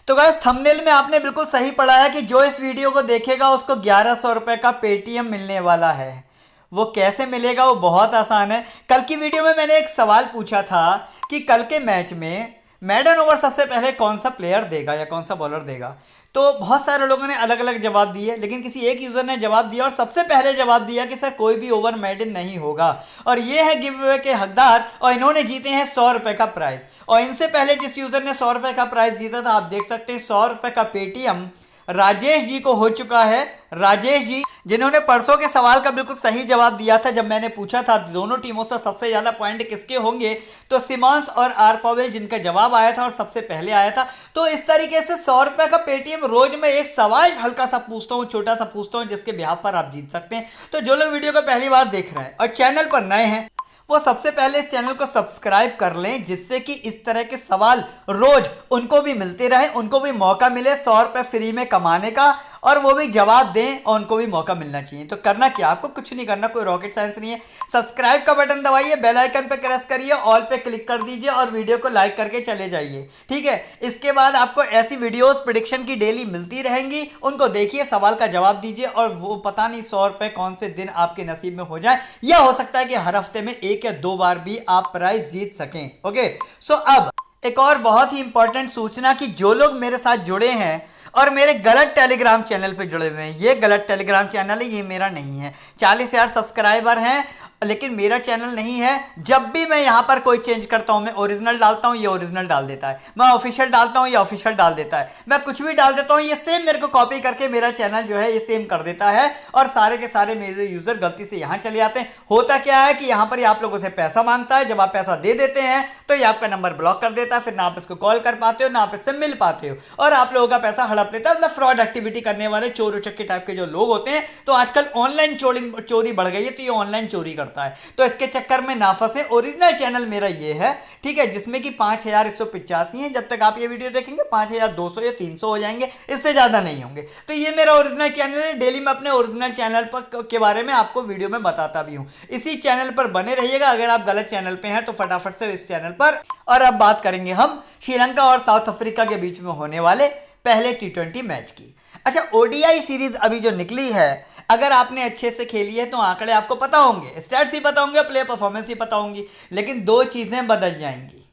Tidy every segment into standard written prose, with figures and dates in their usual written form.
तो guys thumbnail में आपने बिल्कुल सही पढ़ा है कि जो इस वीडियो को देखेगा उसको 1100 रुपये का पेटीएम मिलने वाला है। वो कैसे मिलेगा, वो बहुत आसान है। कल की वीडियो में मैंने एक सवाल पूछा था कि कल के मैच में मेडन ओवर सबसे पहले कौन सा प्लेयर देगा या कौन सा बॉलर देगा। तो बहुत सारे लोगों ने अलग अलग जवाब दिए, लेकिन किसी एक यूज़र ने जवाब दिया और सबसे पहले जवाब दिया कि सर कोई भी ओवर मेडन नहीं होगा, और ये है गिव अवे के हकदार, और इन्होंने जीते हैं 100 रुपये का प्राइज़। और इनसे पहले जिस यूज़र ने 100 रुपये का प्राइज़ जीता था, आप देख सकते हैं 100 रुपये का पेटीएम राजेश जी को हो चुका है। राजेश जी जिन्होंने परसों के सवाल का बिल्कुल सही जवाब दिया था, जब मैंने पूछा था दोनों टीमों से सबसे ज़्यादा पॉइंट किसके होंगे, तो सिमॉन्स और आर पवेल जिनका जवाब आया था और सबसे पहले आया था। तो इस तरीके से 100 रुपये का पेटीएम रोज मैं एक सवाल हल्का सा पूछता हूँ, छोटा सा पूछता हूँ, जिसके बिहाफ पर आप जीत सकते हैं। तो जो लोग वीडियो को पहली बार देख रहे हैं और चैनल पर नए हैं, वो सबसे पहले इस चैनल को सब्सक्राइब कर लें, जिससे कि इस तरह के सवाल रोज उनको भी मिलते रहे, उनको भी मौका मिले 100 रुपये फ्री में कमाने का, और वो भी जवाब दें और उनको भी मौका मिलना चाहिए। तो करना क्या, आपको कुछ नहीं करना, कोई रॉकेट साइंस नहीं है। सब्सक्राइब का बटन दबाइए, बेल आइकन पे प्रेस करिए, ऑल पे क्लिक कर दीजिए और वीडियो को लाइक करके चले जाइए, ठीक है। इसके बाद आपको ऐसी वीडियोस प्रेडिक्शन की डेली मिलती रहेंगी, उनको देखिए, सवाल का जवाब दीजिए, और वो पता नहीं 100 रुपये कौन से दिन आपके नसीब में हो जाए, या हो सकता है कि हर हफ्ते में 1 या 2 बार भी आप प्राइज जीत सकें। ओके, सो अब एक और बहुत ही इंपॉर्टेंट सूचना कि जो लोग मेरे साथ जुड़े हैं और मेरे गलत टेलीग्राम चैनल पे जुड़े हुए हैं, ये गलत टेलीग्राम चैनल है, ये मेरा नहीं है। 40,000 सब्सक्राइबर हैं लेकिन मेरा चैनल नहीं है। जब भी मैं यहाँ पर कोई चेंज करता हूँ, मैं ओरिजिनल डालता हूँ, ये ओरिजिनल डाल देता है, मैं ऑफिशियल डालता हूँ, ये ऑफिशियल डाल देता है, मैं कुछ भी डाल देता हूँ, ये सेम मेरे को कॉपी करके मेरा चैनल जो है ये सेम कर देता है, और सारे के सारे मेरे यूज़र गलती से यहाँ चले आते हैं। होता क्या है कि यहाँ पर ये आप लोगों से पैसा मांगता है, जब आप पैसा दे देते हैं तो ये आपका नंबर ब्लॉक कर देता है, फिर ना आप इसको कॉल कर पाते हो, ना आप इससे मिल पाते हो, और आप लोगों का पैसा हड़प लेता है। मतलब फ्रॉड एक्टिविटी करने वाले चोर उचक्के टाइप के जो लोग होते हैं, तो आजकल ऑनलाइन चोरी बढ़ गई है, तो ये ऑनलाइन चोरी करता है, तो इसके चक्कर में ना फंसे। ओरिजिनल चैनल मेरा ये है, ठीक है, जिसमें कि 5185 है। जब तक आप ये वीडियो देखेंगे 5200 या 300 हो जाएंगे, इससे ज़्यादा नहीं होंगे। तो ये मेरा ओरिजिनल चैनल है। डेली मैं अपने ओरिजिनल चैनल पर के बारे में आपको वीडियो में बताता भी हूँ। इसी चैनल पर बने रहिएगा। अगर आप गलत चैनल पे हैं तो फटाफट से इस चैनल पर। और अब बात करेंगे हम श्रीलंका और साउथ अफ्रीका के बीच में होने वाले पहले T20 मैच की। अच्छा, ओडीआई सीरीज अभी जो निकली है, अगर आपने अच्छे से खेली है तो आंकड़े आपको पता होंगे, स्टैट्स ही पता होंगे, प्लेयर परफॉर्मेंस ही पता होंगी, लेकिन 2 चीज़ें बदल जाएंगी।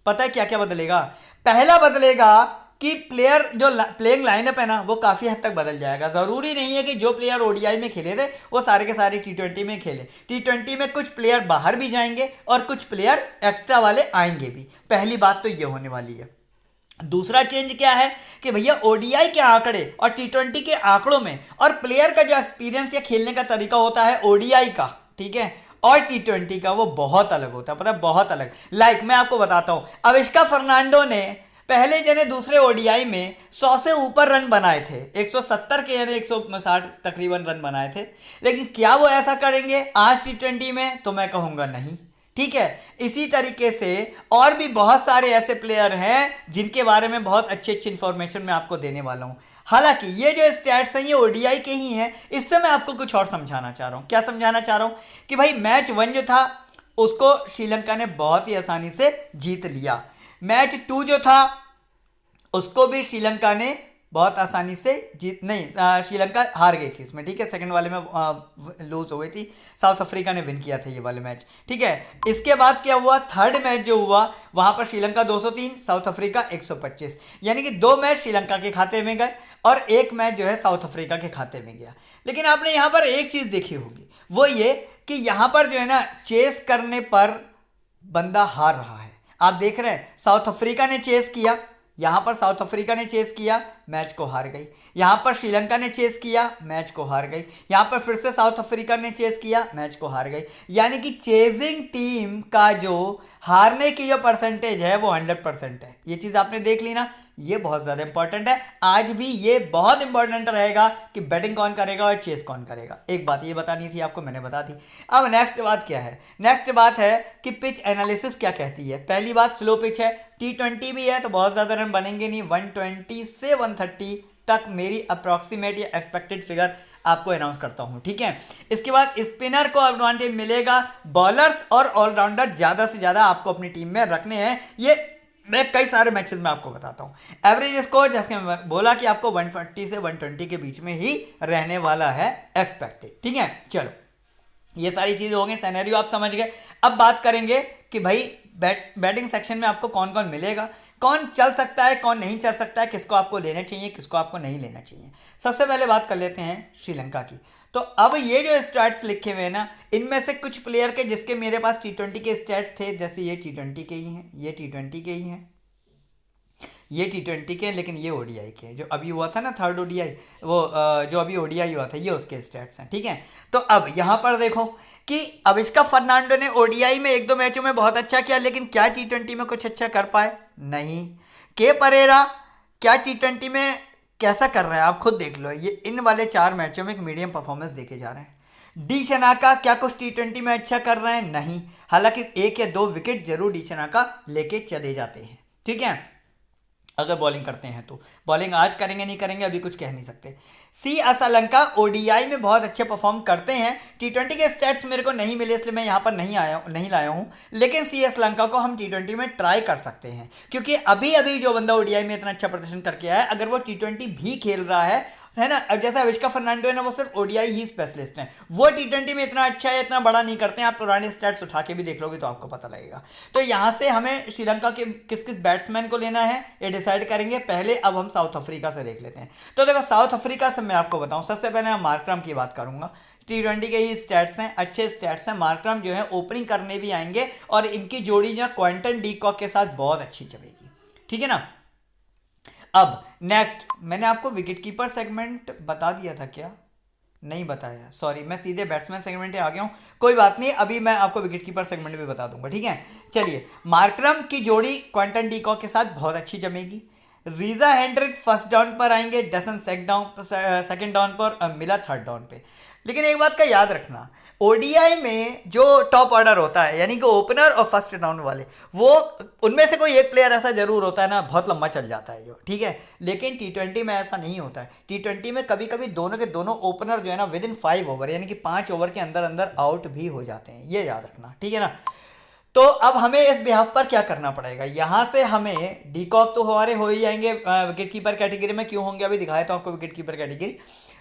पता है क्या क्या बदलेगा? पहला बदलेगा कि प्लेयर जो प्लेइंग लाइनअप है ना, वो काफ़ी हद तक बदल जाएगा। ज़रूरी नहीं है कि जो प्लेयर ओडीआई में खेले थे वो सारे के सारे T20 में खेले। T20 में कुछ प्लेयर बाहर भी जाएंगे और कुछ प्लेयर एक्स्ट्रा वाले आएंगे भी। पहली बात तो ये होने वाली है। दूसरा चेंज क्या है कि भैया ओडीआई के आंकड़े और T20 के आंकड़ों में और प्लेयर का जो एक्सपीरियंस या खेलने का तरीका होता है ओडीआई का, ठीक है, और T20 का, वो बहुत अलग होता है, पता है, बहुत अलग। मैं आपको बताता हूँ, अविष्का फर्नांडो ने पहले जने दूसरे ओडीआई में 100 से ऊपर रन बनाए थे, 170 के यानी 160 तकरीबन रन बनाए थे, लेकिन क्या वो ऐसा करेंगे आज T20 में? तो मैं कहूँगा नहीं, ठीक है। इसी तरीके से और भी बहुत सारे ऐसे प्लेयर हैं जिनके बारे में बहुत अच्छी अच्छी इंफॉर्मेशन मैं आपको देने वाला हूं। हालांकि ये जो स्टैट्स हैं ये ओडीआई के ही हैं। इससे मैं आपको कुछ और समझाना चाह रहा हूं। क्या समझाना चाह रहा हूं कि भाई मैच 1 जो था उसको श्रीलंका ने बहुत ही आसानी से जीत लिया। मैच 2 जो था उसको भी श्रीलंका ने बहुत आसानी से श्रीलंका हार गई थी इसमें, ठीक है। सेकंड वाले में लूज हो गई थी, साउथ अफ्रीका ने विन किया था ये वाले मैच, ठीक है। इसके बाद क्या हुआ, थर्ड मैच जो हुआ वहाँ पर श्रीलंका 203, साउथ अफ्रीका 125, यानी कि 2 मैच श्रीलंका के खाते में गए और 1 मैच जो है साउथ अफ्रीका के खाते में गया। लेकिन आपने यहाँ पर एक चीज़ देखी होगी, वो ये कि यहाँ पर जो है ना, चेस करने पर बंदा हार रहा है। आप देख रहे हैं साउथ अफ्रीका ने चेस किया, यहाँ पर साउथ अफ्रीका ने चेस किया, मैच को हार गई। यहाँ पर श्रीलंका ने चेस किया, मैच को हार गई। यहाँ पर फिर से साउथ अफ्रीका ने चेस किया, मैच को हार गई। यानी कि चेजिंग टीम का जो हारने की जो परसेंटेज है वो 100% है। ये चीज़ आपने देख ली ना, ये बहुत ज़्यादा इंपॉर्टेंट है। आज भी ये बहुत इंपॉर्टेंट रहेगा कि बैटिंग कौन करेगा और चेस कौन करेगा। एक बात ये बतानी थी आपको, मैंने बता दी। अब नेक्स्ट बात क्या है? नेक्स्ट बात है कि पिच एनालिसिस क्या कहती है। पहली बात, स्लो पिच है, T20 भी है, तो बहुत ज़्यादा रन बनेंगे नहीं। 120 से 130 तक मेरी अप्रॉक्सीमेट या एक्सपेक्टेड फिगर आपको अनाउंस करता हूँ, ठीक है। इसके बाद स्पिनर को एडवांटेज मिलेगा, बॉलर्स और ऑलराउंडर ज़्यादा से ज़्यादा आपको अपनी टीम में रखने हैं। ये मैं कई सारे मैचेस में आपको बताता हूँ। एवरेज स्कोर जैसे मैं बोला कि आपको 140 से 120 के बीच में ही रहने वाला है एक्सपेक्टेड। ठीक है, चलो ये सारी चीज़ें हो गई, सिनेरियो आप समझ गए। अब बात करेंगे कि भाई बैटिंग सेक्शन में आपको कौन कौन मिलेगा, कौन चल सकता है, कौन नहीं चल सकता है, किसको आपको लेना चाहिए, किसको आपको नहीं लेना चाहिए। सबसे पहले बात कर लेते हैं श्रीलंका की। तो अब ये जो स्टैट्स लिखे हुए हैं ना, इनमें से कुछ प्लेयर के जिसके मेरे पास टी20 के स्टैट थे, जैसे ये टी20 के ही हैं, ये टी20 के ही हैं, ये टी20 के हैं, लेकिन ये ओडीआई के हैं। जो अभी हुआ था ना थर्ड ओडीआई, वो जो अभी ओडीआई हुआ था, ये उसके स्टैट्स हैं। ठीक है, तो अब यहाँ पर देखो कि अविष्का फर्नांडो ने ओडीआई में एक दो मैचों में बहुत अच्छा किया, लेकिन क्या टी20 में कुछ अच्छा कर पाए? नहीं। के परेरा क्या टी20 में कैसा कर रहे हैं आप खुद देख लो। ये इन वाले 4 मैचों में एक मीडियम परफॉर्मेंस देके जा रहे हैं। डी शनाका क्या कुछ टी20 में अच्छा कर रहे हैं? नहीं। हालांकि 1 या 2 विकेट जरूर डी शनाका लेके चले जाते हैं। ठीक है, अगर बॉलिंग करते हैं तो। बॉलिंग आज करेंगे नहीं करेंगे अभी कुछ कह नहीं सकते। सी असलंका ओडीआई में बहुत अच्छे परफॉर्म करते हैं। टी20 के स्टैट्स मेरे को नहीं मिले इसलिए मैं यहाँ पर नहीं लाया हूँ, लेकिन सी असलंका को हम टी20 में ट्राई कर सकते हैं, क्योंकि अभी अभी जो बंदा ओडीआई में इतना अच्छा प्रदर्शन करके आया है, अगर वो टी20 भी खेल रहा है ना। अब जैसे अविष्का फर्नांडो है ना, वो सिर्फ ओडीआई ही स्पेशलिस्ट हैं, वो टी20 में इतना अच्छा है, इतना बड़ा नहीं करते हैं। आप पुराने स्टैट्स उठा के भी देख लोगे तो आपको पता लगेगा। तो यहाँ से हमें श्रीलंका के किस किस बैट्समैन को लेना है ये डिसाइड करेंगे। पहले अब हम साउथ अफ्रीका से देख लेते हैं। तो देखो साउथ अफ्रीका से मैं आपको बताऊँ, सबसे पहले मैं मार्करम की बात करूँगा। टी20 के ही स्टैट्स हैं, अच्छे स्टैट्स हैं। मार्करम जो है ओपनिंग करने भी आएंगे और इनकी जोड़ी जो क्विंटन डी कॉक के साथ बहुत अच्छी चलेगी। ठीक है ना। अब नेक्स्ट, मैंने आपको विकेट कीपर सेगमेंट बता दिया था क्या? नहीं बताया, सॉरी, मैं सीधे बैट्समैन सेगमेंट आ गया हूँ। कोई बात नहीं, अभी मैं आपको विकेट कीपर सेगमेंट भी बता दूंगा। ठीक है, चलिए। मार्करम की जोड़ी क्विंटन डी कॉक के साथ बहुत अच्छी जमेगी। रीजा हेंड्रिक फर्स्ट डाउन पर आएंगे, डसन सेकंड डाउन पर और मिलर थर्ड डाउन पे। लेकिन एक बात का याद रखना, ओडीआई में जो टॉप ऑर्डर होता है, यानी कि ओपनर और फर्स्ट डाउन वाले, वो उनमें से कोई एक प्लेयर ऐसा जरूर होता है ना, बहुत लंबा चल जाता है जो। ठीक है, लेकिन टी20 में ऐसा नहीं होता है। टी20 में कभी कभी दोनों के दोनों ओपनर जो है ना विद इन 5 ओवर, यानी कि 5 ओवर के अंदर अंदर आउट भी हो जाते हैं, ये याद रखना। ठीक है ना। तो अब हमें इस बिहाफ पर क्या करना पड़ेगा? यहाँ से हमें डी कॉक तो हमारे हो ही जाएंगे विकेट कीपर कैटेगरी में। क्यों होंगे अभी दिखाया तो आपको wicket keeper category.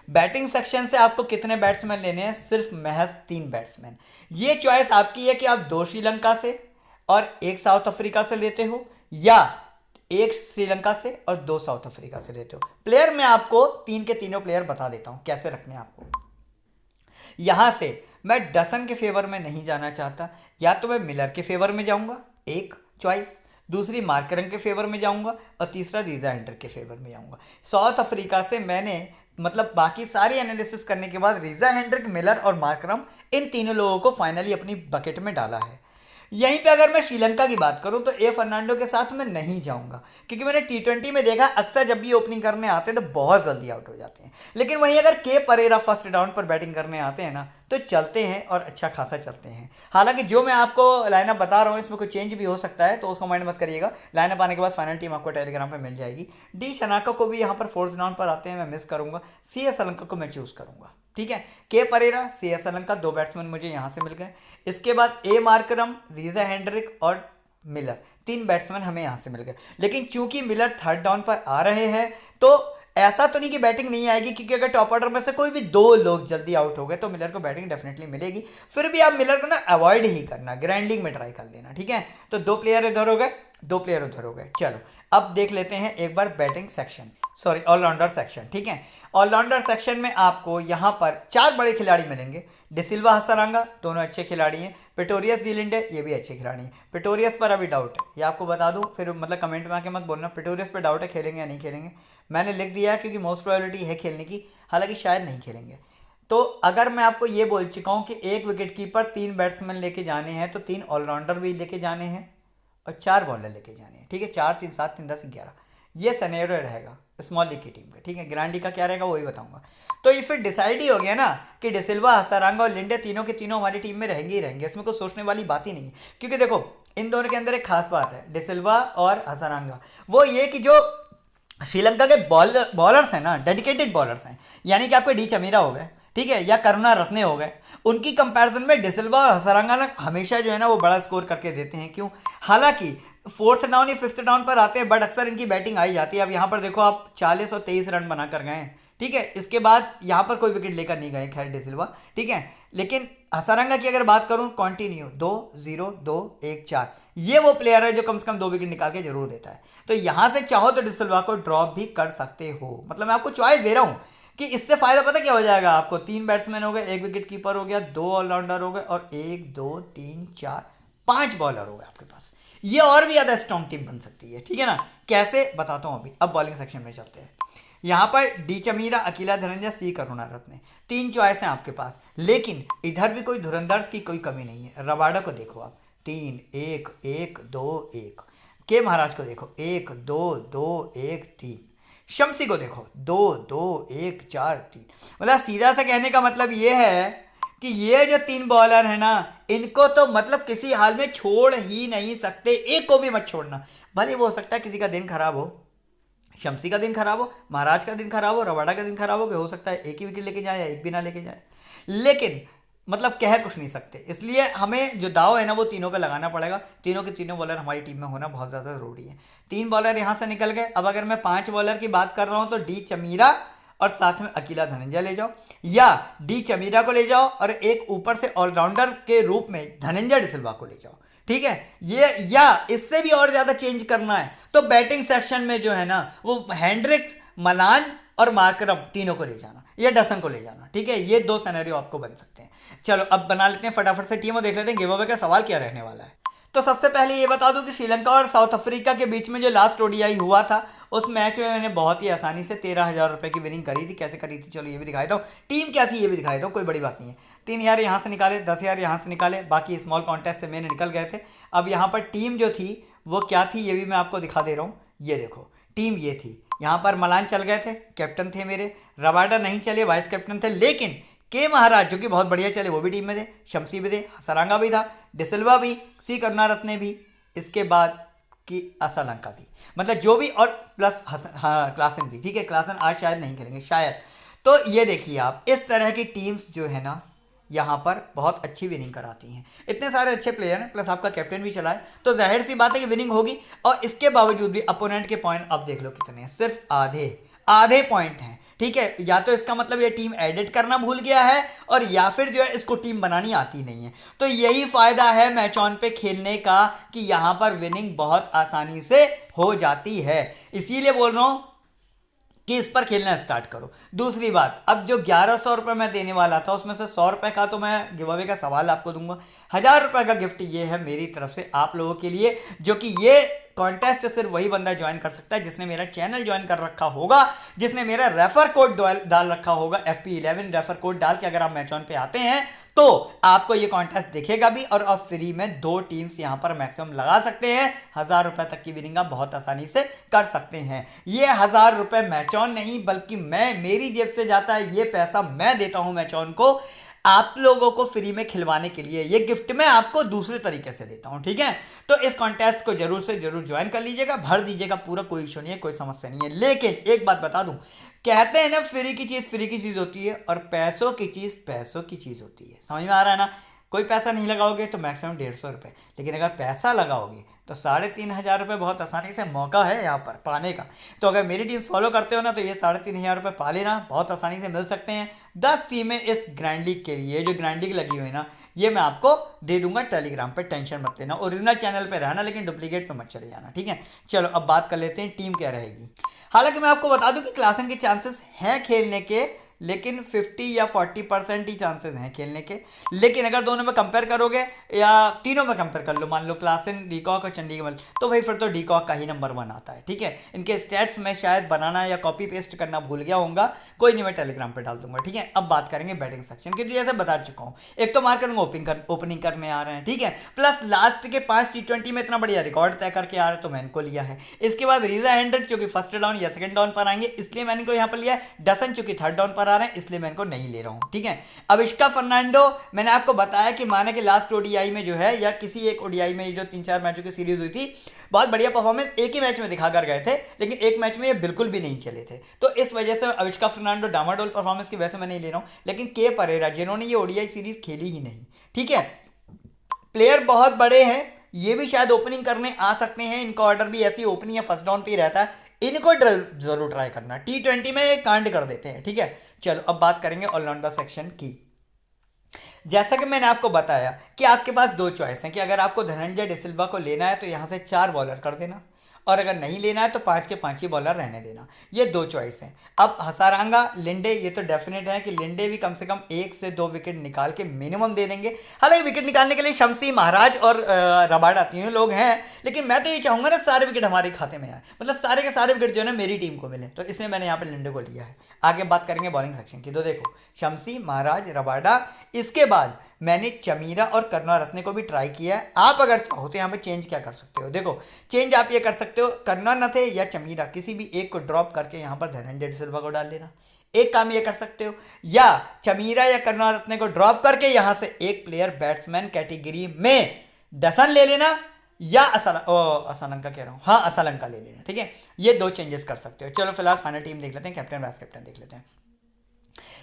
Batting section से आपको कितने बैट्समैन लेने हैं? सिर्फ महज 3 बैट्समैन। ये चॉइस आपकी है कि आप 2 श्रीलंका से और 1 साउथ अफ्रीका से लेते हो, या 1 श्रीलंका से और 2 साउथ अफ्रीका से लेते हो। प्लेयर मैं आपको 3 के तीनों प्लेयर बता देता हूं कैसे रखने हैं आपको। यहां से मैं डसन के फेवर में नहीं जाना चाहता, या तो मैं मिलर के फेवर में जाऊंगा, एक चॉइस। दूसरी मार्करम के फेवर में जाऊंगा और तीसरा रीजा हेंड्रिक के फेवर में जाऊंगा। साउथ अफ्रीका से मैंने मतलब बाकी सारी एनालिसिस करने के बाद रीजा हेंड्रिक, मिलर और मार्करम, इन तीनों लोगों को फाइनली अपनी बकेट में डाला है। यहीं पे अगर मैं श्रीलंका की बात करूं तो ए फर्नांडो के साथ मैं नहीं जाऊंगा, क्योंकि मैंने टी20 में देखा अक्सर जब भी ओपनिंग करने आते हैं तो बहुत जल्दी आउट हो जाते हैं। लेकिन वहीं अगर के परेरा फर्स्ट डाउन पर बैटिंग करने आते हैं ना तो चलते हैं और अच्छा खासा चलते हैं। हालांकि जो मैं आपको लाइनअप बता रहा हूँ इसमें कोई चेंज भी हो सकता है, तो उसको माइंड मत करिएगा। लाइनअप आने के बाद फाइनल टीम आपको टेलीग्राम पर मिल जाएगी। डी शनाका को भी यहाँ पर फोर्थ डाउन पर आते हैं, मैं मिस करूँगा। सी एस श्रीलंका को मैं चूज़ करूँगा। ठीक है, K Perera, C S Sri Lanka, 2 batsman मुझे यहाँ से मिल गए। इसके बाद ए मार्करम, रीजा हेंड्रिक और मिलर, 3 बैट्समैन हमें यहाँ से मिल गए। लेकिन चूंकि मिलर थर्ड डाउन पर आ रहे हैं तो ऐसा तो नहीं कि बैटिंग नहीं आएगी, क्योंकि अगर टॉप ऑर्डर में से कोई भी 2 लोग जल्दी आउट हो गए तो मिलर को बैटिंग डेफिनेटली मिलेगी। फिर भी आप मिलर को ना अवॉइड ही करना, ग्रैंड लीग में ट्राई कर लेना। ठीक है, तो 2 प्लेयर इधर हो गए, 2 प्लेयर उधर हो गए। चलो अब देख लेते हैं एक बार batting section, sorry allrounder section. ठीक है, ऑलराउंडर सेक्शन में आपको यहाँ पर 4 बड़े खिलाड़ी मिलेंगे। डिसिल्वा, हसरंगा, दोनों अच्छे खिलाड़ी हैं। पिटोरियस, डी-लिंडे, ये भी अच्छे खिलाड़ी हैं। पिटोरियस पर अभी डाउट है, ये आपको बता दूं, फिर मतलब कमेंट में आके मत बोलना। पिटोरियस पर डाउट है खेलेंगे या नहीं खेलेंगे, मैंने लिख दिया है क्योंकि मोस्ट प्रोबेबिलिटी है खेलने की, हालांकि शायद नहीं खेलेंगे। तो अगर मैं आपको ये बोल चुका हूँ कि 1 विकेट कीपर, 3 बैट्समैन लेके जाने हैं, तो 3 ऑलराउंडर भी लेके जाने हैं और 4 बॉलर लेके जाने हैं। ठीक है, 4, 3, 7, 3, 10, 11, ये सनेरियो रहेगा स्मॉल लीग की टीम का। ठीक है, ग्रैंड लीग का क्या रहेगा वही बताऊंगा। तो ये फिर डिसाइड ही हो गया ना कि डिसिल्वा, हसरंगा और लिंडे तीनों के तीनों हमारी टीम में रहेंगे ही रहेंगे, इसमें कुछ सोचने वाली बात ही नहीं है। क्योंकि देखो इन दोनों के अंदर एक खास बात है, डिसिल्वा और हसरंगा, वो ये कि जो श्रीलंका के बॉलर्स हैं ना, डेडिकेटेड बॉलर्स हैं, यानी कि आपके डी चमीरा हो गए, ठीक है, या करुणा रत्ने हो गए, उनकी कंपैरिजन में डिसिल्वा और हसरंगा ना हमेशा जो है ना वो बड़ा स्कोर करके देते हैं। क्यों? हालांकि फोर्थ डाउन या फिफ्थ डाउन पर आते हैं, बट अक्सर इनकी बैटिंग आई जाती है। अब यहाँ पर देखो आप 40 और 23 रन बना कर गए हैं, ठीक है। इसके बाद यहाँ पर कोई विकेट लेकर नहीं गए खैर डिसिल्वा, ठीक है। लेकिन हसारंगा की अगर बात करूँ, कंटिन्यू 2-0-2-1-4, ये वो प्लेयर है जो कम से कम 2 विकेट निकाल के जरूर देता है। तो यहाँ से चाहो तो डिसिल्वा को ड्रॉप भी कर सकते हो, मतलब मैं आपको चॉइस दे रहा हूँ कि इससे फायदा पता क्या हो जाएगा आपको। 3 बैट्समैन हो गए, 1 विकेट कीपर हो गया, 2 ऑलराउंडर हो गए और 1 2 3 4 5 बॉलर हो गए आपके पास। ये और भी ज़्यादा स्ट्रॉन्ग टीम बन सकती है, ठीक है ना। कैसे बताता हूँ अभी। अब बॉलिंग सेक्शन में चलते हैं। यहाँ पर डी चमीरा, अकेला धनंजय, सी करुणारत्ने, 3 चॉइस हैं आपके पास। लेकिन इधर भी कोई धुरंधर्स की कोई कमी नहीं है। रबाडा को देखो आप, 3 1 1 2 1। के महाराज को देखो, 1 2 2 1 3। शम्सी को देखो, 2 2 1 4 3। मतलब सीधा सा कहने का मतलब ये है कि ये जो 3 बॉलर है ना, इनको तो मतलब किसी हाल में छोड़ ही नहीं सकते, एक को भी मत छोड़ना। भले वो हो सकता है किसी का दिन खराब हो, शम्सी का दिन खराब हो, महाराज का दिन खराब हो, रवाडा का दिन खराब हो, कि हो सकता है एक ही विकेट लेके जाए या एक भी ना लेके जाए, लेकिन मतलब कह कुछ नहीं सकते। इसलिए हमें जो दाव है ना वो तीनों पे लगाना पड़ेगा। तीनों के तीनों बॉलर हमारी टीम में होना बहुत ज़्यादा ज़रूरी है। 3 बॉलर यहाँ से निकल गए। अब अगर मैं 5 बॉलर की बात कर रहा हूँ तो डी चमीरा और साथ में अकेला धनंजय ले जाओ, या डी चमीरा को ले जाओ और एक ऊपर से ऑलराउंडर के रूप में धनंजय डिसिल्वा को ले जाओ, ठीक है। ये या इससे भी और ज़्यादा चेंज करना है तो बैटिंग सेक्शन में जो है ना वो हेंड्रिक्स, मलान और मार्करम तीनों को ले जाना या डसन को ले जाना, ठीक है। ये 2 सिनेरियो आपको बन सकते हैं। चलो अब बना लेते हैं फटाफट से टीम और देख लेते हैं गिव अवे का सवाल क्या रहने वाला है। तो सबसे पहले ये बता दूं कि श्रीलंका और साउथ अफ्रीका के बीच में जो लास्ट ओडीआई हुआ था, उस मैच में मैंने बहुत ही आसानी से 13,000 रुपये की विनिंग करी थी। कैसे करी थी चलो ये भी दिखाई दो, टीम क्या थी ये भी दिखाई दो, कोई बड़ी बात नहीं है। 3,000 यहाँ से निकाले, 10,000 यहाँ से निकाले, बाकी स्मॉल कॉन्टेस्ट से मैंने निकल गए थे। अब यहाँ पर टीम जो थी वो क्या थी ये भी मैं आपको दिखा दे रहा हूँ। ये देखो टीम ये थी। यहाँ पर मलान चल गए थे, कैप्टन थे मेरे। रबाडा नहीं चले, वाइस कैप्टन थे। लेकिन के महाराज जो कि बहुत बढ़िया चले वो भी टीम में थे। शम्सी भी थे, हसरंगा भी था, डिसिल्वा भी, सी करुणारत्ने भी, इसके बाद की असलंका भी, मतलब जो भी, और प्लस हाँ क्लासन भी, ठीक है। क्लासन आज शायद नहीं खेलेंगे शायद। तो ये देखिए आप, इस तरह की टीम्स जो है ना यहाँ पर बहुत अच्छी विनिंग कराती हैं। इतने सारे अच्छे प्लेयर हैं, प्लस आपका कैप्टन भी चला है, तो जाहिर सी बात है कि विनिंग होगी। और इसके बावजूद भी अपोनेंट के पॉइंट अब देख लो कितने हैं, सिर्फ आधे पॉइंट हैं, ठीक है। या तो इसका मतलब ये टीम एडिट करना भूल गया है और या फिर जो है इसको टीम बनानी आती नहीं है। तो यही फ़ायदा है मैच ऑन पे खेलने का कि यहाँ पर विनिंग बहुत आसानी से हो जाती है। इसीलिए बोल रहा हूँ कि इस पर खेलना स्टार्ट करो। दूसरी बात, अब जो 1100 रुपये मैं देने वाला था उसमें से 100 रुपये का तो मैं गिव अवे का सवाल आपको दूंगा। 1000 रुपये का गिफ्ट ये है मेरी तरफ से आप लोगों के लिए, जो कि ये कॉन्टेस्ट सिर्फ वही बंदा ज्वाइन कर सकता है जिसने मेरा चैनल ज्वाइन कर रखा होगा, जिसने मेरा रेफर कोड डाल रखा होगा, FP11 रेफर कोड डाल के अगर आप मैच ऑन पे आते हैं तो आपको ये कॉन्टेस्ट दिखेगा भी, और आप फ्री में 2 टीम्स यहाँ पर मैक्सिमम लगा सकते हैं। 1000 रुपये तक की विनिंग आप बहुत आसानी से कर सकते हैं। ये 1000 रुपये मैच ऑन नहीं बल्कि मेरी जेब से जाता है, ये पैसा मैं देता हूँ मैच ऑन को आप लोगों को फ्री में खिलवाने के लिए। ये गिफ्ट मैं आपको दूसरे तरीके से देता हूँ, ठीक है। तो इस कॉन्टेस्ट को जरूर से जरूर ज्वाइन कर लीजिएगा, भर दीजिएगा पूरा, कोई इशू नहीं है, कोई समस्या नहीं है। लेकिन एक बात बता दूं, कहते हैं ना फ्री की चीज़ होती है और पैसों की चीज़ होती है। समझ में आ रहा है ना। कोई पैसा नहीं लगाओगे तो मैक्सिमम 150 रुपये, लेकिन अगर पैसा लगाओगे तो 3,500 रुपये बहुत आसानी से मौका है यहाँ पर पाने का। तो अगर मेरी टीम फॉलो करते हो ना तो ये 3,500 रुपये पा लेना बहुत आसानी से मिल सकते हैं। 10 टीमें इस ग्रैंड लीग के लिए, जो ग्रैंड लीग लगी हुई है ना, ये मैं आपको दे दूंगा टेलीग्राम पे, टेंशन मत लेना। ओरिजिनल चैनल पे रहना लेकिन डुप्लीकेट पे मत चले जाना, ठीक है। चलो अब बात कर लेते हैं टीम क्या रहेगी। हालांकि मैं आपको बता दूं कि क्लासन के चांसेस हैं खेलने के, लेकिन 50 या 40% ही चांसेस हैं खेलने के। लेकिन अगर दोनों में कंपेयर करोगे या तीनों में कंपेयर कर लो, मान लो क्लासन, डीकॉक और चंडीगढ़, तो भाई फिर तो डीकॉक का ही नंबर 1 आता है, ठीक है। इनके स्टैट्स में शायद बनाना या कॉपी पेस्ट करना भूल गया होऊंगा, कोई नहीं, मैं टेलीग्राम पे डाल दूंगा, ठीक है। अब बात करेंगे बैटिंग सेक्शन की, तो जैसे बता चुका हूँ, एक तो मार्कर ओपनिंग करने आ रहे हैं, ठीक है। प्लस लास्ट के 5 T20 में इतना बढ़िया रिकॉर्ड तय करके आ रहे हैं तो मैंने को लिया है। इसके बाद रीजा हेंड्रिक जो कि फर्स्ट डाउन या सेकंड डाउन पर आएंगे इसलिए मैंने को यहाँ पर लिया है। डसन चूंकि थर्ड डाउन पर आ रहे हैं इसलिए मैं इनको नहीं ले रहा हूँ, ठीक है। अविष्का फर्नांडो, मैंने आपको बताया कि माने कि लास्ट ओडीआई में जो है या किसी एक ओडीआई में जो 3-4 मैचों की सीरीज हुई थी, बहुत बढ़िया परफॉर्मेंस एक ही मैच में दिखा कर गए थे, लेकिन एक मैच में ये बिल्कुल भी नहीं चले थे। तो इस वजह से अविष्का फर्नांडो डामाडोल परफॉर्मेंस की वजह से मैं नहीं ले रहा हूँ। लेकिन के परेरा जिन्होंने ये ओडीआई सीरीज खेली ही नहीं, ठीक है, प्लेयर बहुत बड़े हैं, ये भी शायद ओपनिंग करने आ सकते हैं, इनका ऑर्डर भी ऐसी ओपनिंग या फर्स्ट डाउन पे ही रहता है, इनको जरूर ट्राई करना। T20 में कांड कर देते हैं, ठीक है। चलो अब बात करेंगे ऑलराउंडर सेक्शन की। जैसा कि मैंने आपको बताया कि आपके पास दो चॉइस हैं कि अगर आपको धनंजय डिसिल्वा को लेना है तो यहाँ से 4 बॉलर कर देना, और अगर नहीं लेना है तो 5 के 5 ही बॉलर रहने देना। ये दो चॉइस हैं। अब हसारंगा, लिंडे, ये तो डेफिनेट है कि लिंडे भी कम से कम 1 से 2 विकेट निकाल के मिनिमम दे देंगे। हालांकि विकेट निकालने के लिए शमसी, महाराज और रबाडा तीनों लोग हैं, लेकिन मैं तो ये चाहूँगा ना सारे विकेट हमारे खाते में आए, मतलब सारे के सारे विकेट जो है ना मेरी टीम को मिले, तो इसलिए मैंने यहाँ पे लिंडे को लिया है। आगे बात करेंगे बॉलिंग सेक्शन की। तो देखो, शमसी, महाराज, रबाडा, इसके बाद मैंने चमीरा और करुणारत्ने को भी ट्राई किया है। आप अगर चाहो तो यहाँ पे चेंज क्या कर सकते हो, देखो चेंज आप ये कर सकते हो, करुणारत्ने या चमीरा किसी भी एक को ड्रॉप करके यहाँ पर धनंजय डिसिल्वा को डाल लेना, एक काम ये कर सकते हो। या चमीरा या करुणारत्ने को ड्रॉप करके यहाँ से एक प्लेयर बैट्समैन कैटेगरी में डसन ले लेना, या असलंका कह रहा हूँ, हाँ असलंका ले लेना, ठीक है। ये दो चेंजेस कर सकते हो। चलो फिलहाल फाइनल टीम देख लेते हैं, कैप्टन वाइस कैप्टन देख लेते हैं।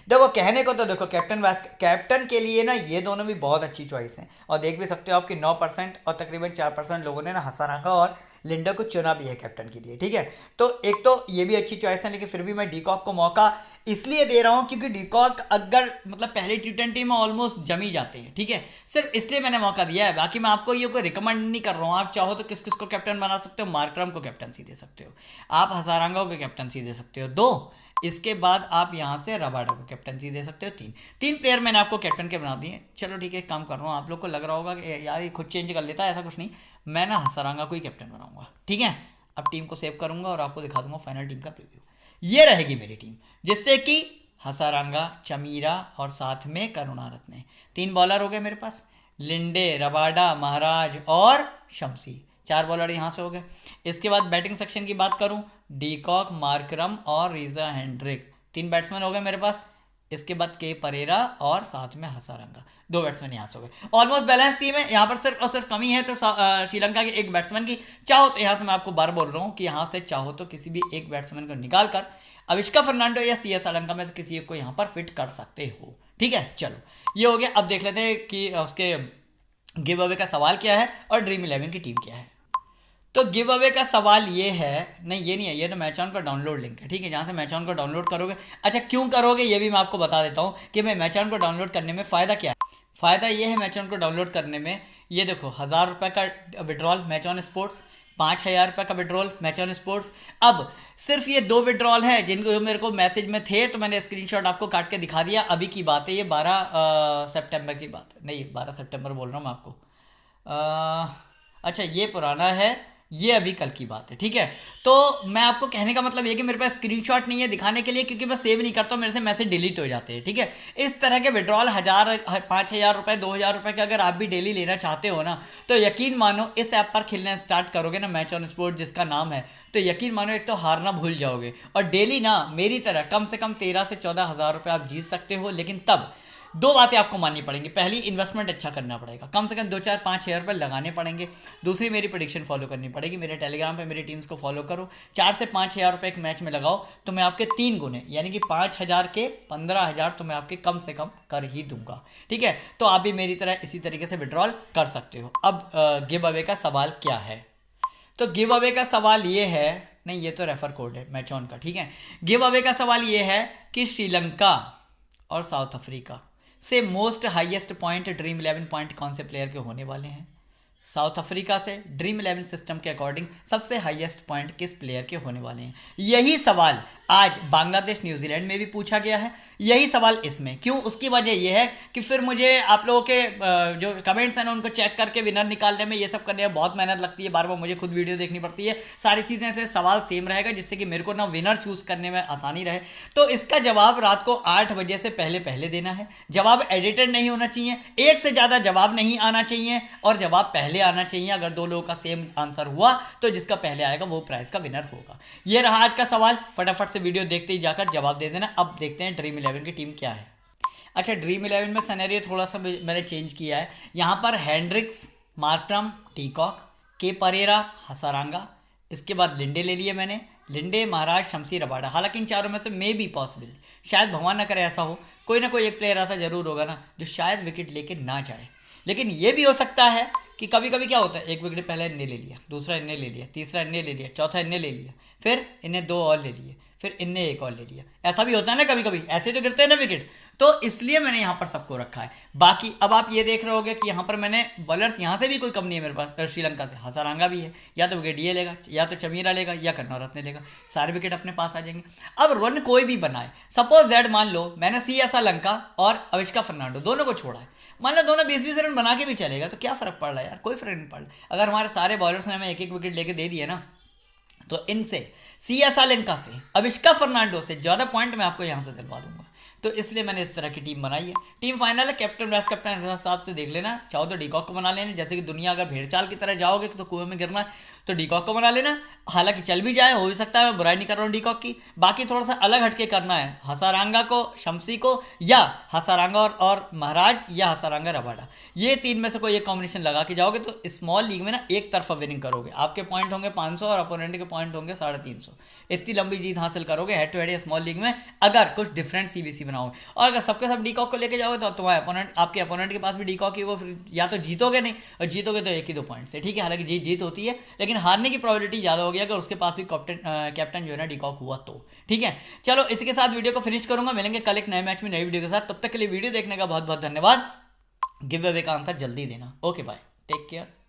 देखो कहने को तो देखो कैप्टन के लिए ना ये दोनों भी बहुत अच्छी चॉइस हैं, और देख भी सकते हो आपकी 9% और तकरीबन 4% लोगों ने ना हसारंगा और लिंडा को चुना भी है कैप्टन के लिए, ठीक है। तो एक तो ये भी अच्छी चॉइस है, लेकिन फिर भी मैं डीकॉक को मौका इसलिए दे रहा हूँ क्योंकि डीकॉक अगर मतलब पहले T20 में ऑलमोस्ट जम ही जाते हैं, ठीक है। सिर्फ इसलिए मैंने मौका दिया है, बाकी मैं आपको ये कोई रिकमेंड नहीं कर रहा हूँ। आप चाहो तो किस किस को कैप्टन बना सकते हो, मार्करम को कैप्टनसी दे सकते हो, आप हसारंगा को कैप्टनसी दे सकते हो 2, इसके बाद आप यहाँ से रबाडा को कैप्टनसी दे सकते हो 3 प्लेयर मैंने आपको कैप्टन के बना दिए। चलो ठीक है, एक काम कर रहा हूँ, आप लोग को लग रहा होगा कि यार ये खुद चेंज कर लेता है, ऐसा कुछ नहीं, मैं ना हसारंगा को ही कैप्टन बनाऊंगा, ठीक है। अब टीम को सेव करूंगा और आपको दिखा दूंगा फाइनल टीम का प्रीव्यू। ये रहेगी मेरी टीम, जिससे कि हसारंगा, चमीरा और साथ में करुणारत्ने, 3 बॉलर हो गए मेरे पास, लिंडे, रबाडा, महाराज और शमसी, 4 बॉलर यहाँ से हो गए। इसके बाद बैटिंग सेक्शन की बात करूँ, डीकॉक, मार्करम और रीजा हेंड्रिक, 3 बैट्समैन हो गए मेरे पास। इसके बाद के परेरा और साथ में हसारंगा, 2 बैट्समैन यहाँ से हो गए। ऑलमोस्ट बैलेंस टीम है, यहाँ पर सिर्फ और सिर्फ कमी है तो श्रीलंका के एक बैट्समैन की। चाहो तो यहाँ से मैं आपको बार बोल रहा हूँ कि यहाँ से चाहो तो किसी भी एक बैट्समैन को निकाल कर अविष्का फर्नांडो या CS श्रीलंका में से किसी एक को यहाँ पर फिट कर सकते हो, ठीक है। चलो ये हो गया। अब देख लेते हैं कि उसके गिव अवे का सवाल क्या है और ड्रीम 11 की टीम क्या है। तो गिव अवे का सवाल ये है, नहीं ये नहीं है, ये तो मैच ऑन का डाउनलोड लिंक है, ठीक है, जहाँ से मैच ऑन को डाउनलोड करोगे। अच्छा क्यों करोगे ये भी मैं आपको बता देता हूँ कि भाई मैच ऑन को डाउनलोड करने में फ़ायदा क्या है। फ़ायदा ये है मैच ऑन को डाउनलोड करने में, ये देखो 1000 रुपये का विड्रॉल मैच ऑन स्पोर्ट्स, 5000 रुपये का विड्रॉल मैच ऑन स्पोर्ट्स। अब सिर्फ ये 2 विड्रॉल हैं जिनको मेरे को मैसेज में थे, तो मैंने स्क्रीनशॉट आपको काट के दिखा दिया। अभी की बात है, ये 12 सितंबर की बात है, नहीं 12 सितंबर बोल रहा हूँ मैं आपको। अच्छा ये पुराना है, ये अभी कल की बात है, ठीक है। तो मैं आपको कहने का मतलब ये कि मेरे पास स्क्रीनशॉट नहीं है दिखाने के लिए, क्योंकि मैं सेव नहीं करता हूँ, मेरे से मैसेज डिलीट हो जाते हैं, ठीक है। इस तरह के विड्रॉल 1000, 5000 रुपये, 2000 रुपये के अगर आप भी डेली लेना चाहते हो ना, तो यकीन मानो इस ऐप पर खेलना स्टार्ट करोगे ना, मैच ऑन स्पोर्ट जिसका नाम है, तो यकीन मानो एक तो हारना भूल जाओगे, और डेली ना मेरी तरह कम से कम 13 से 14 हज़ार रुपये आप जीत सकते हो। लेकिन तब 2 बातें आपको माननी पड़ेंगी। पहली, इन्वेस्टमेंट अच्छा करना पड़ेगा, कम से कम 2-4-5 हज़ार रुपये लगाने पड़ेंगे। दूसरी, मेरी प्रेडिक्शन फॉलो करनी पड़ेगी, मेरे टेलीग्राम पे मेरी टीम्स को फॉलो करो, 4 से 5 हज़ार रुपये एक मैच में लगाओ, तो मैं आपके 3 गुने यानी कि 5000 के 15,000 तो मैं आपके कम से कम कर ही दूंगा, ठीक है। तो आप भी मेरी तरह इसी तरीके से विड्रॉल कर सकते हो। अब गिव अवे का सवाल क्या है, तो गिव अवे का सवाल ये है, नहीं ये तो रेफर कोड है मैच ऑन का, ठीक है। गिव अवे का सवाल ये है कि श्रीलंका और साउथ अफ्रीका से most highest point dream 11 point कौन से प्लेयर के होने वाले हैं। साउथ अफ्रीका से ड्रीम 11 सिस्टम के अकॉर्डिंग सबसे हाईएस्ट पॉइंट किस प्लेयर के होने वाले हैं। यही सवाल आज बांग्लादेश न्यूजीलैंड में भी पूछा गया है, यही सवाल इसमें। क्यों, उसकी वजह यह है कि फिर मुझे आप लोगों के जो कमेंट्स हैं ना उनको चेक करके विनर निकालने में, ये सब करने में बहुत मेहनत लगती है, बार बार मुझे खुद वीडियो देखनी पड़ती है, सारी चीज़ें से सवाल सेम रहेगा जिससे कि मेरे को ना विनर चूज़ करने में आसानी रहे। तो इसका जवाब रात को 8 बजे से पहले पहले देना है। जवाब एडिटेड नहीं होना चाहिए, एक से ज़्यादा जवाब नहीं आना चाहिए, और जवाब पहले आना चाहिए। अगर 2 लोगों का सेम आंसर हुआ तो जिसका पहले आएगा वो प्राइस का विनर होगा। ये रहा आज का सवाल, फटाफट से वीडियो देखते ही जाकर जवाब दे देना। अब देखते हैं ड्रीम 11 की टीम क्या है। अच्छा ड्रीम 11 में सिनेरियो थोड़ा सा मैंने चेंज किया है। यहाँ पर हैंड्रिक्स, मार्करम, डीकॉक, के परेरा, हसारंगा, इसके बाद लिंडे ले लिए मैंने, लिंडे, महाराज, शमसी, रबाडा। हालांकि इन चारों में से मे बी पॉसिबल, शायद भगवान ना करे ऐसा हो, कोई ना कोई एक प्लेयर ऐसा जरूर होगा ना जो शायद विकेट लेके ना जाए। लेकिन ये भी हो सकता है कि कभी कभी क्या होता है, एक विकेट पहले इनने ले लिया, दूसरा इनने ले लिया, तीसरा इनने ले लिया, चौथा इनने ले लिया, फिर इन्हें दो और ले लिए, फिर इनने एक और ले लिया। ऐसा भी होता है ना, कभी कभी ऐसे तो गिरते हैं ना विकेट। तो इसलिए मैंने यहाँ पर सबको रखा है। बाकी अब आप ये देख रहे होगे कि यहाँ पर मैंने बॉलर्स यहाँ से भी कोई कम नहीं है मेरे पास, श्रीलंका से हसारंगा भी है, या तो विकेट ये लेगा, या तो चमीरा लेगा, या करुणारत्ने लेगा, सारे विकेट अपने पास आ जाएंगे। अब रन कोई भी बनाए, सपोज दैट मान लो मैंने सी एस लंका और अविष्का फर्नांडो दोनों को छोड़ा है, मान लो दोनों 20-20 रन बना के भी चलेगा, तो क्या फर्क पड़ रहा है यार, कोई फर्क नहीं पड़ रहा। अगर हमारे सारे बॉलर्स ने हमें एक एक विकेट लेके दे दिए ना, तो इनसे सी एस लंका से अविष्का फर्नांडो से ज़्यादा पॉइंट मैं आपको यहाँ से दिलवा दूंगा। तो इसलिए मैंने इस तरह की टीम बनाई है। टीम फाइनल है, कैप्टन वाइस कैप्टन हिसाब से देख लेना, चाहो तो डीकॉक को बना लेना, जैसे कि दुनिया अगर भेड़चाल की तरह जाओगे तो कुएं में गिरना, तो डीकॉक को बना लेना। हालांकि चल भी जाए, हो भी सकता है, मैं बुराई नहीं कर रहा हूँ डीकॉक की। बाकी थोड़ा सा अलग हटके करना है, हसारंगा को शमसी को, या हसारंगा और महाराज, या हसारंगा रबाडा, ये तीन में से कोई एक कॉम्बिनेशन लगा के जाओगे तो स्मॉल लीग में ना एक तरफा विनिंग करोगे। आपके पॉइंट होंगे 500 और अपोनेंट के पॉइंट होंगे 350। इतनी लंबी जीत हासिल करोगे head to head small league में, अगर कुछ डिफरेंट सीबीसी बनाओगे। और अगर सबके सब डीकॉक को लेके जाओगे तो तुम्हारे अपोनेंट, आपके अपोनेंट के पास भी डीकॉक ही, वो फिर या तो जीतोगे नहीं, और जीतोगे तो एक ही 2 पॉइंट से, ठीक है। हालांकि जीत होती है, लेकिन हारने की प्रोबेबिलिटी ज़्यादा होगी अगर उसके पास भी कैप्टन जो है ना डीकॉक हुआ तो, ठीक है। चलो इसी के साथ वीडियो को फिनिश करूंगा, मिलेंगे कल एक नए मैच में नई वीडियो के साथ। तब तक के लिए वीडियो देखने का बहुत बहुत धन्यवाद। गिव अवे का आंसर जल्दी देना। Okay bye, take care.